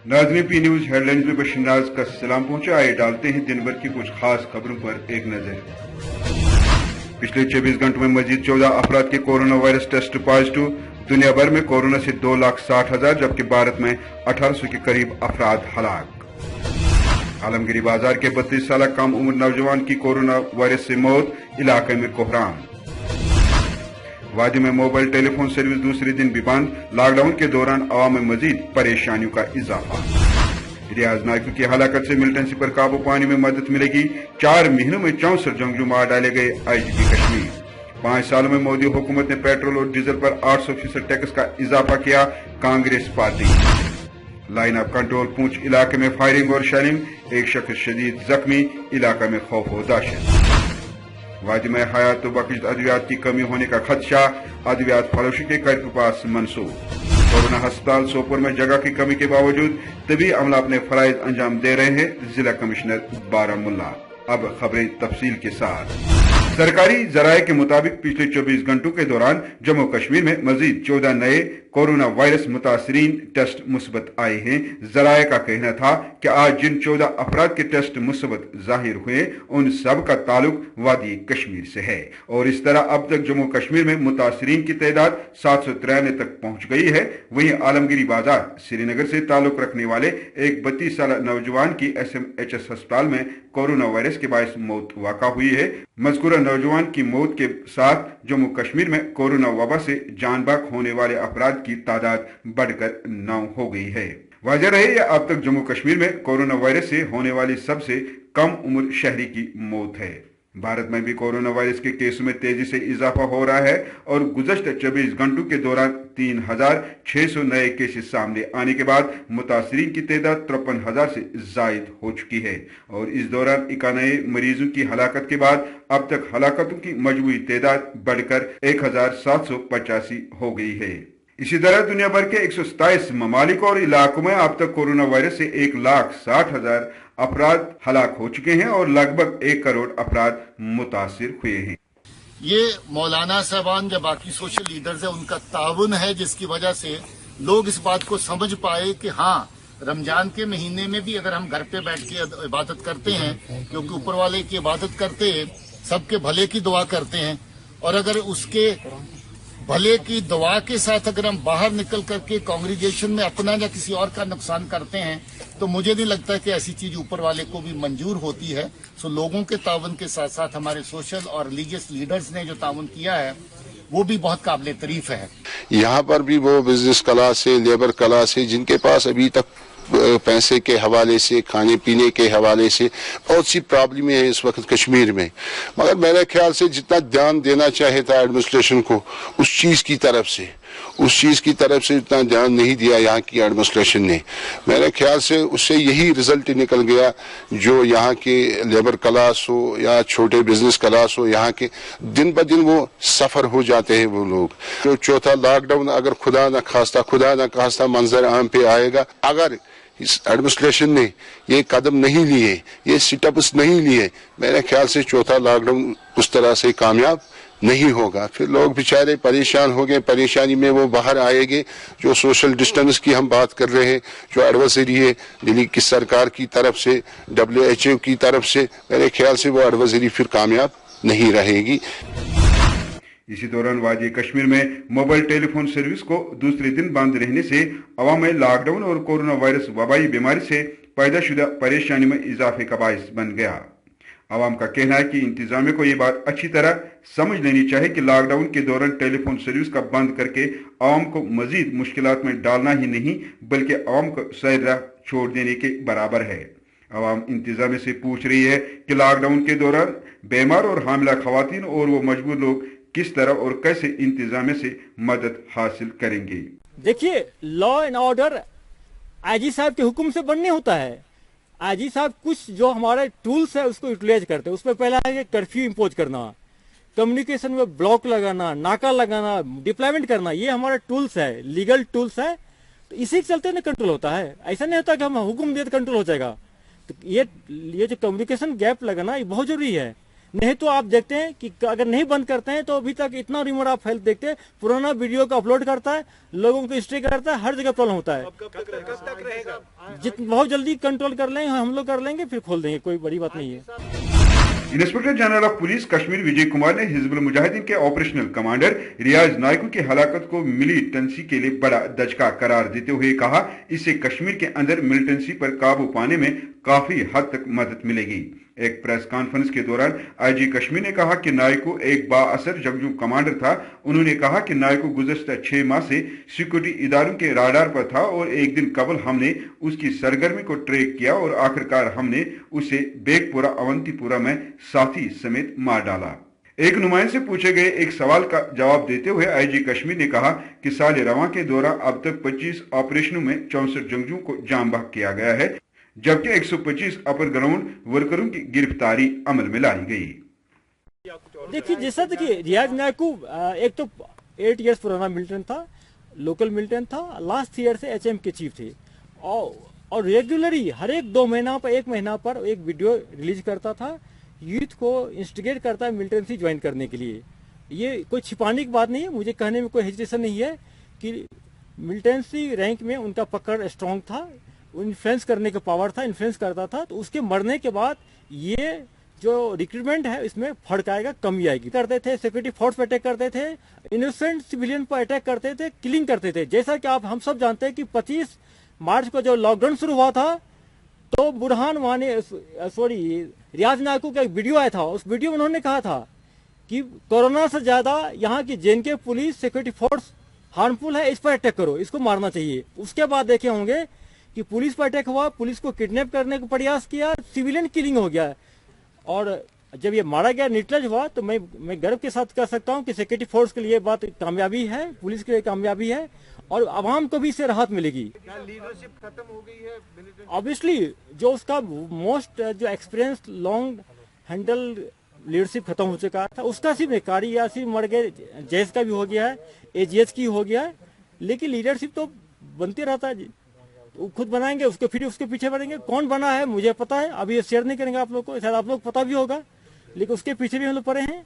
नाज़रीन, P news headlines में बशीर नाज का सलाम पहुंचा। आइए डालते हैं दिन भर की कुछ खास खबरों पर एक नजर। पिछले 24 घंटों में मजीद 14 अफराद के कोरोना वायरस टेस्ट पॉजिटिव। दुनिया भर में कोरोना से 2,60,000 जबकि भारत में 1800 के करीब अफराद हलाक। आलमगीरी बाजार के 32 साल कम उम्र नौजवान की कोरोना वायरस से मौत, इलाके में कोहराम। वादी में मोबाइल टेलीफोन सर्विस दूसरे दिन भी बंद। लॉकडाउन के दौरान अवाम में मजीद परेशानियों का इजाफा। रियाज नायकों की हलाकत से मिलिटेंसी पर काबू पाने में मदद मिलेगी। 4 महीनों में 64 जंगजू मार डाले गए, IGP कश्मीर। 5 सालों में मोदी हुकूमत ने पेट्रोल और डीजल पर 800% टैक्स का इजाफा किया, Congress party. Line of control पूंछ इलाके में फायरिंग और शेलिंग, एक शख्स शदीद जख्मी, इलाका में खौफ और दहशत। वादी में हयात तो बख्श अद्वियात की कमी होने का खदशा, अद्वियात फरोशी के कर के पास मंसूब। कोरोना अस्पताल सोपुर में जगह की कमी के बावजूद तभी अमला अपने फराइज अंजाम दे रहे हैं, जिला कमिश्नर बारामुल्ला। अब खबरें तफसील के साथ। सरकारी जराये के मुताबिक पिछले 24 घंटों के दौरान जम्मू कश्मीर में मजीद 14 नए कोरोना वायरस मुतासरीन टेस्ट मुस्बत आए हैं। जराये का कहना था कि आज जिन 14 अफराद के टेस्ट मुस्बत जाहिर हुए उन सब का ताल्लुक वादी कश्मीर से है और इस तरह अब तक जम्मू कश्मीर में मुतासरीन की तादाद 793 तक पहुंच गई है। वहीं आलमगीरी बाजार श्रीनगर से ताल्लुक रखने वाले एक 32 साल नौजवान की SMHS अस्पताल में कोरोना वायरस के बायस मौत वाक़ा हुई है। मज़कूरा नौजवान की मौत के साथ जम्मू कश्मीर में कोरोना वबा से जान बाक होने वाले अफराद की तादाद बढ़कर 9 हो गई है। वाज़ेह रहे यह अब तक जम्मू कश्मीर में कोरोना वायरस से होने वाली सबसे कम उम्र शहरी की मौत है। भारत में भी कोरोना वायरस के केसों में तेजी से इजाफा हो रहा है और गुज़श्ता 24 घंटों के दौरान 3,600 नए केसेस सामने आने के बाद मुतासरीन की तादाद 53,000 से जायद हो चुकी है और इस दौरान 91 नए मरीजों की हलाकत के बाद अब तक हलाकतों की मजमूई तादाद बढ़कर 1,785 हो गई है। इसी तरह दुनिया भर के 127 ममालिक और इलाकों में अब तक कोरोना वायरस से 1,60,000 अफराद हलाक हो चुके हैं और लगभग 1 करोड़ अफराद मुतासिर हुए हैं। ये मौलाना साहबान या बाकी सोशल लीडर्स है, उनका ताउन है जिसकी वजह से लोग इस बात को समझ पाए कि हाँ, रमजान के महीने में भी अगर हम घर पे बैठ के इबादत करते हैं, क्योंकि ऊपर वाले की इबादत करते हैं, सबके भले की दुआ करते हैं, और अगर उसके भले की दुआ के साथ अगर हम बाहर निकल करके कांग्रीगेशन में अपना या किसी और का नुकसान करते हैं तो मुझे नहीं लगता कि ऐसी चीज ऊपर वाले को भी मंजूर होती है। सो लोगों के तावन के साथ साथ हमारे सोशल और रिलीजियस लीडर्स ने जो तावन किया है वो भी बहुत काबिल तारीफ है। यहाँ पर भी वो बिजनेस क्लास से, लेबर क्लास से, जिनके पास अभी तक पैसे के हवाले से, खाने पीने के हवाले से बहुत सी प्रॉब्लम है इस वक्त कश्मीर में, मगर मेरे ख्याल से जितना ध्यान देना चाहे था एडमिनिस्ट्रेशन को उस चीज़ की तरफ से इतना ध्यान नहीं दिया यहाँ की एडमिनिस्ट्रेशन ने। मेरे ख्याल से उससे यही रिजल्ट निकल गया, जो यहाँ के लेबर क्लास हो या छोटे बिजनेस क्लास हो, यहाँ के दिन ब दिन वो सफ़र हो जाते हैं वो लोग। जो चौथा लॉकडाउन अगर खुदा न खास्ता मंजर आम पे आएगा, अगर इस एडमिनिस्ट्रेशन ने ये कदम नहीं लिए, ये स्टेप्स नहीं लिए, मेरे ख्याल से चौथा लॉकडाउन उस तरह से कामयाब नहीं होगा। फिर लोग बेचारे परेशान हो गए, परेशानी में वो बाहर आएंगे। जो सोशल डिस्टेंस की हम बात कर रहे हैं, जो एडवाइजरी है दिल्ली की सरकार की तरफ से, WHO की तरफ से, मेरे ख्याल से वो एडवाइजरी फिर कामयाब नहीं रहेगी। इसी दौरान वादी कश्मीर में मोबाइल टेलीफोन सर्विस को दूसरे दिन बंद रहने से अवाम में लॉकडाउन और कोरोना वायरस वबाई बीमारी से पैदा शुदा परेशानी में इजाफे का बायस बन गया। अवाम का कहना है कि इंतजामिया को ये बात अच्छी तरह समझ लेनी चाहिए कि लॉकडाउन के दौरान टेलीफोन सर्विस का बंद करके अवाम को मजीद मुश्किलात में डालना ही नहीं बल्कि अवाम को सही राह छोड़ देने के बराबर है। अवाम इंतजामिया से पूछ रही है कि लॉकडाउन के दौरान बीमार और हामिला खवातीन और वो मजबूर लोग किस तरह और कैसे इंतजामिया से मदद हासिल करेंगे। देखिए, लॉ एंड ऑर्डर आईजी साहब के हुक्म से बनने होता है। आईजी साहब कुछ जो हमारे टूल्स है उसको यूटिलाइज करते हैं। उसमें पहला है कर्फ्यू इम्पोज करना, कम्युनिकेशन में ब्लॉक लगाना, नाका लगाना, डिप्लॉयमेंट करना, ये हमारा टूल्स है, लीगल टूल्स है। तो इसी के चलते ना कंट्रोल होता है। ऐसा नहीं होता कि हम हुक्म दिए तो कंट्रोल हो जाएगा। तो ये जो कम्युनिकेशन गैप लगाना ये बहुत जरूरी है। नहीं तो आप देखते हैं कि अगर नहीं बंद करते हैं तो अभी तक इतना रिमोट आप हेल्थ देखते हैं, पुराना वीडियो को अपलोड करता है, लोगों को हिस्ट्री करता है, हर जगह प्रॉब्लम होता है। कब तक रहेगा? बहुत जल्दी कंट्रोल कर लेंगे हम लोग, कर लेंगे, फिर खोल देंगे, कोई बड़ी बात नहीं है। Inspector general of police Kashmir Vijay Kumar ने हिजबुल मुजाहिदीन के ऑपरेशनल कमांडर रियाज नायकू की हलाकत को मिलिटेंसी के लिए बड़ा दचका करार देते हुए कहा, इससे कश्मीर के अंदर मिलिटेंसी पर काबू पाने में काफी हद तक मदद मिलेगी। एक प्रेस कॉन्फ्रेंस के दौरान आईजी कश्मीर ने कहा कि नायकू एक बाअसर जंगजू कमांडर था। उन्होंने कहा कि नायकू गुज़श्ता 6 माह से सिक्योरिटी इदारों के राडार पर था और एक दिन कबल हमने उसकी सरगर्मी को ट्रैक किया और आखिरकार हमने उसे बेगपुरा अवंतीपुरा में साथी समेत मार डाला। एक नुमाइंदे से पूछे गए एक सवाल का जवाब देते हुए आईजी कश्मीर ने कहा कि साल रवां के दौरान अब तक 25 ऑपरेशनों में 64 जंगजुओं को जाम बहक किया गया है, जबकि 125 अपर ग्राउंड वर्करों की गिरफ्तारी अमल में लाई गई। देखिए, जैसा देखिए रियाज नायकू एक तो 8 इयर्स पुराना मिलिटेंट था, लोकल मिलिटेंट था, लास्ट 3 ईयर से एचएम के चीफ थे और रेगुलरली हर एक 2 महीना पर 1 महीना पर एक वीडियो रिलीज करता था, यूथ को इंस्टिगेट करता है मिलिटेंसी ज्वाइन करने के लिए। ये कोई छिपाने की बात नहीं है, मुझे कहने में कोई हेजिटेशन नहीं है कि मिलिटेंसी रैंक में उनका पकड़ स्ट्रांग था, इन्फ्लुएंस करने का पावर था, इन्फ्लुएंस करता था। तो उसके मरने के बाद ये जो रिक्रूटमेंट है इसमें फर्क आएगा, कमी आएगी। करते थे, सिक्योरिटी फोर्स पर अटैक करते थे, इनोसेंट सिविलियन पर अटैक करते थे, किलिंग करते थे। जैसा कि हम सब जानते हैं कि 25 मार्च को जो लॉकडाउन शुरू हुआ था तो बुरहान वानी रियाज नायकू का एक वीडियो आया था। उस वीडियो में उन्होंने कहा था कि कोरोना से ज्यादा यहाँ की JNK police security force harmful है, इस पर अटैक करो, इसको मारना चाहिए। उसके बाद देखे होंगे कि पुलिस पर अटैक हुआ, पुलिस को किडनैप करने का प्रयास किया, सिविलियन किलिंग हो गया। और जब ये मारा गया, न्यूट्रलाइज हुआ, तो मैं गर्व के साथ कह सकता हूं कि सिक्योरिटी फोर्स के लिए बात कामयाबी है, पुलिस के लिए कामयाबी है और आवाम को भी इससे राहत मिलेगी। क्या लीडरशिप खत्म हो गई है? ऑब्वियसली जो उसका मोस्ट जो एक्सपीरियंस लॉन्ग हैंडल लीडरशिप खत्म हो चुका था, उसका सिर्फ कारी यासिर मर गए, जैस का भी हो गया है, एजीएच की हो गया है, लेकिन लीडरशिप तो बनते रहता है जी। वो खुद बनाएंगे, उसके फिर उसके पीछे बढ़ेंगे। कौन बना है मुझे पता है, अभी ये शेयर नहीं करेंगे आप लोग को, शायद आप लोग पता भी होगा, लेकिन उसके पीछे भी हम लोग पड़े हैं।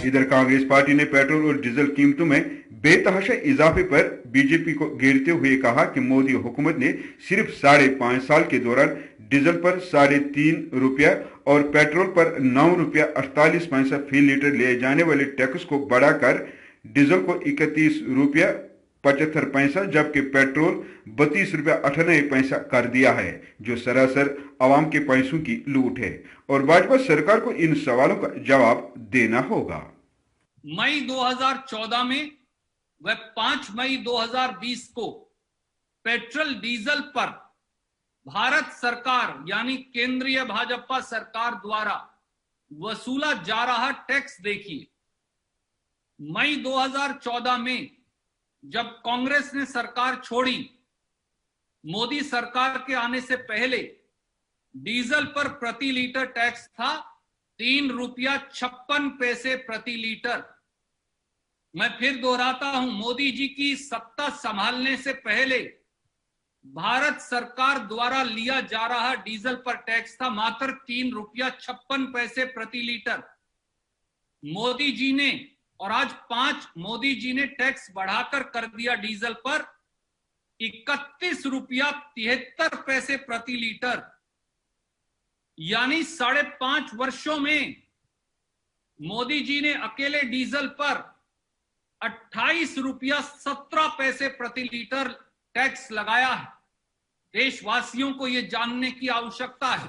इधर कांग्रेस पार्टी ने पेट्रोल और डीजल कीमतों में बेतहाशा इजाफे पर बीजेपी को घेरते हुए कहा कि मोदी हुकूमत ने सिर्फ 5.5 साल के दौरान डीजल पर 3.5 रुपया और पेट्रोल पर 9 रुपया 48 पैसा फी लीटर ले जाने वाले टैक्स को बढ़ाकर डीजल को 31 रुपया 75 पैसा जबकि पेट्रोल 32 रुपया 98 पैसा कर दिया है, जो सरासर आवाम के पैसों की लूट है और भाजपा सरकार को इन सवालों का जवाब देना होगा। मई 2014 में व 5 मई 2020 को पेट्रोल डीजल पर भारत सरकार यानी केंद्रीय भाजपा सरकार द्वारा वसूला जा रहा टैक्स देखिए। मई 2014 में जब कांग्रेस ने सरकार छोड़ी, मोदी सरकार के आने से पहले डीजल पर प्रति लीटर टैक्स था 3 रुपया 56 पैसे प्रति लीटर। मैं फिर दोहराता हूं, मोदी जी की सत्ता संभालने से पहले भारत सरकार द्वारा लिया जा रहा डीजल पर टैक्स था मात्र 3 रुपया 56 पैसे प्रति लीटर। मोदी जी ने और आज 5 मोदी जी ने टैक्स बढ़ाकर कर दिया डीजल पर 31 रुपया 73 पैसे प्रति लीटर, यानी 5.5 वर्षों में मोदी जी ने अकेले डीजल पर 28 रुपया 17 पैसे प्रति लीटर टैक्स लगाया है। देशवासियों को यह जानने की आवश्यकता है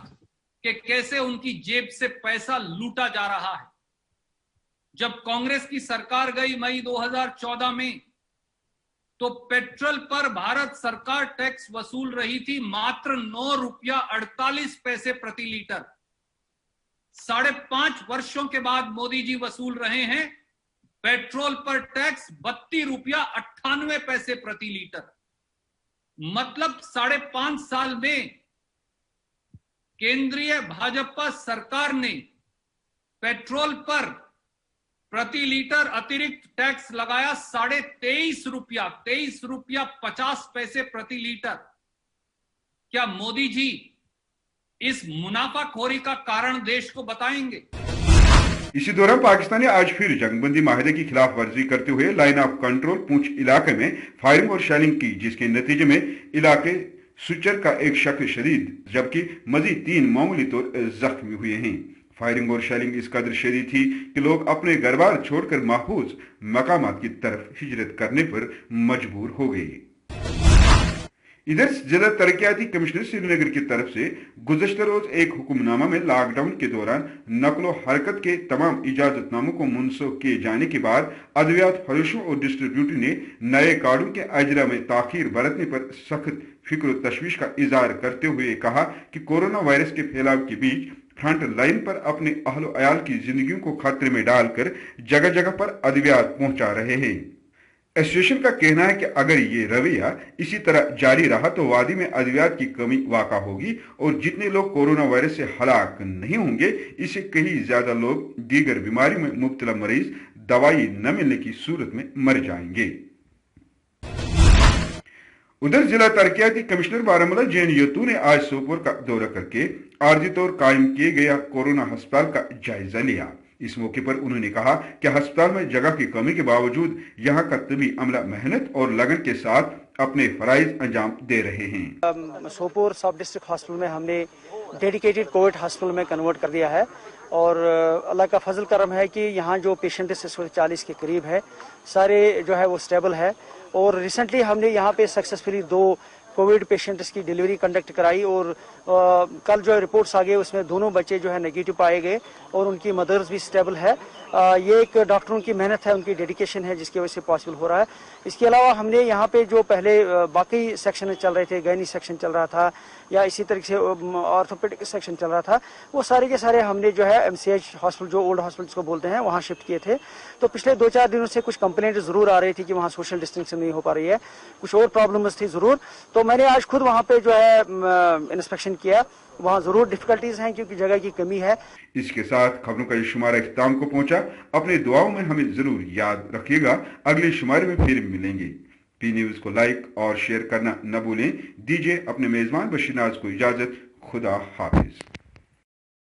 कि कैसे उनकी जेब से पैसा लूटा जा रहा है। जब कांग्रेस की सरकार गई मई 2014 में, तो पेट्रोल पर भारत सरकार टैक्स वसूल रही थी मात्र 9 रुपया 48 पैसे प्रति लीटर। 5.5 वर्षों के बाद मोदी जी वसूल रहे हैं पेट्रोल पर टैक्स 32 रुपया 98 पैसे प्रति लीटर। मतलब 5.5 साल में केंद्रीय भाजपा सरकार ने पेट्रोल पर प्रति लीटर अतिरिक्त टैक्स लगाया 23.5 रुपया 23 रुपया 50 पैसे प्रति लीटर। क्या मोदी जी इस मुनाफाखोरी का कारण देश को बताएंगे? इसी दौरान पाकिस्तान ने आज फिर जंगबंदी माहिदे की खिलाफ वर्जी करते हुए लाइन ऑफ कंट्रोल पूंछ इलाके में फायरिंग और शेलिंग की, जिसके नतीजे में इलाके सुचर का एक शख्स शदीद जबकि मजीद 3 मामूली तौर जख्मी हुए हैं। फायरिंग और शेलिंग इस कदर शदीद थी कि लोग अपने घर बार छोड़कर महफूज मकामात की तरफ हिजरत करने पर मजबूर हो गए। इधर जिला तरक्याती कमिश्नर श्रीनगर की तरफ से गुज़श्ता रोज एक हुक्मनामा में लॉकडाउन के दौरान नकलो हरकत के तमाम इजाजतनामों को मुनसूख किए जाने के बाद अद्वियात फरोशों और डिस्ट्रीब्यूटर ने नए कार्डों के अजरा में ताखीर बरतने पर सख्त फिक्र और तशवीश का इजहार करते हुए कहा कि कोरोना वायरस के फैलाव के बीच फ्रंट लाइन पर अपने अहलो अयाल की जिंदगियों को खतरे में डालकर जगह जगह पर अद्वियात पहुंचा रहे हैं। एसोसिएशन का कहना है कि अगर ये रवैया इसी तरह जारी रहा तो वादी में अद्वियात की कमी वाक़ा होगी और जितने लोग कोरोना वायरस से हलाक नहीं होंगे, इससे कहीं ज्यादा लोग दीगर बीमारियों में मुब्तला मरीज दवाई न मिलने की सूरत में मर जाएंगे। उधर जिला तरक्याती कमिश्नर बारामूला जैन यतू ने आज सोपोर का दौरा करके आर्जी तौर कायम किए गया कोरोना अस्पताल का जायजा लिया। इस मौके पर उन्होंने कहा कि अस्पताल में जगह की कमी के बावजूद यहाँ का तबी अमला मेहनत और लगन के साथ अपने फराइज अंजाम दे रहे हैं। सोपोर सब डिस्ट्रिक्ट हॉस्पिटल में हमने डेडिकेटेड कोविड हॉस्पिटल में कन्वर्ट कर दिया है और अल्लाह का फजल करम है कि यहाँ जो पेशेंट 40 के करीब है, सारे जो है वो स्टेबल है। और रिसेंटली हमने यहाँ पे सक्सेसफुली 2 कोविड पेशेंट्स की डिलीवरी कंडक्ट कराई और कल जो रिपोर्ट्स आ गए उसमें दोनों बच्चे जो है नेगेटिव पाए गए और उनकी मदर्स भी स्टेबल है। ये एक डॉक्टरों की मेहनत है, उनकी डेडिकेशन है जिसकी वजह से पॉसिबल हो रहा है। इसके अलावा हमने यहाँ पे जो पहले बाकी सेक्शन चल रहे थे, गैनी सेक्शन चल रहा था या इसी तरीके से ऑर्थोपेडिक सेक्शन चल रहा था, वो सारे के सारे हमने जो है MCH हॉस्पिटल, जो ओल्ड हॉस्पिटल को बोलते हैं, वहाँ शिफ्ट किए थे। तो पिछले 2-4 दिनों से कुछ कंप्लेंट जरूर आ रही थी कि वहाँ सोशल डिस्टेंसिंग नहीं हो पा रही है, कुछ और प्रॉब्लम्स थी जरूर। तो मैंने आज खुद वहाँ पे जो है इंस्पेक्शन किया, वहाँ जरूर डिफिकल्टीज हैं क्योंकि जगह की कमी है। इसके साथ खबरों का ये शुमारा इख्तिताम को पहुंचा। अपने दुआओं में हमें जरूर याद रखिएगा। अगले शुमारे में फिर मिलेंगे। पी न्यूज को लाइक और शेयर करना न भूलें। दीजिए अपने मेजबान बशीर नाज को इजाजत। खुदा हाफिज।